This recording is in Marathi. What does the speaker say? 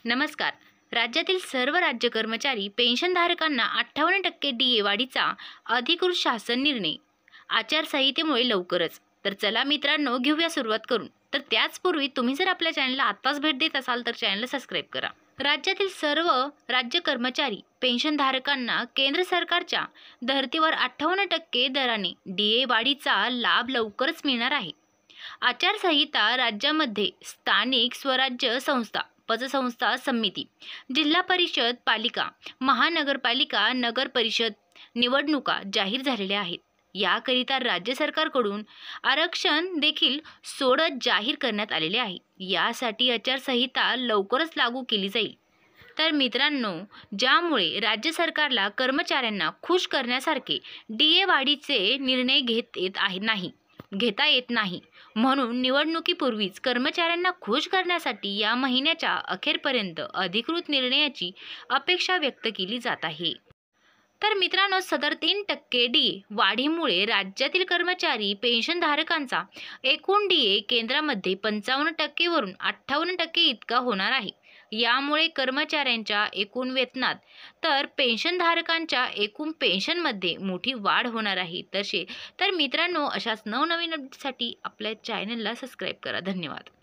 नमस्कार. राज्यातील सर्व राज्य कर्मचारी पेन्शनधारकांना 58% DA वाढीचा अधिकृत शासन निर्णय. आचारसंहितेमुळे लवकरच. तर चला मित्रांनो, घेऊया सुरुवात करून. तर त्याचपूर्वी तुम्ही जर आपल्या चॅनलला आत्ताच भेट देत असाल तर चॅनलला सबस्क्राईब करा. राज्यातील सर्व राज्य कर्मचारी पेन्शनधारकांना केंद्र सरकारच्या धर्तीवर 58% दराने DA वाढीचा लाभ लवकरच मिळणार आहे. आचारसंहिता राज्यामध्ये स्थानिक स्वराज्य संस्था, पतसंस्था समिती, जिल्हा परिषद, पालिका, महानगरपालिका, नगर परिषद निवडणुका जाहीर झालेल्या आहेत. याकरिता राज्य सरकारकडून आरक्षण देखील सोडत जाहीर करण्यात आलेले आहे. यासाठी आचारसंहिता लवकरच लागू केली जाईल. तर मित्रांनो, ज्यामुळे राज्य सरकारला कर्मचाऱ्यांना खुश करण्यासारखे DA वाढीचे निर्णय घेता येत नाही. म्हणून निवडणुकीपूर्वीच कर्मचाऱ्यांना खुश करण्यासाठी या महिन्याच्या अखेरपर्यंत अधिकृत निर्णयाची अपेक्षा व्यक्त केली जात आहे. तर मित्रांनो, सदर 3% DA वाढीमुळे राज्यातील कर्मचारी पेन्शनधारकांचा एकूण DA केंद्रामध्ये 55% वरून 58% इतका होणार आहे. यामुळे कर्मचाऱ्यांच्या एकूण वेतनात तर पेन्शनधारकांच्या एकूण पेन्शनमध्ये मोठी वाढ होणार आहे. तर मित्रांनो, अशाच नवनवीन अपडेटसाठी आपल्या चॅनलला सबस्क्राईब करा. धन्यवाद.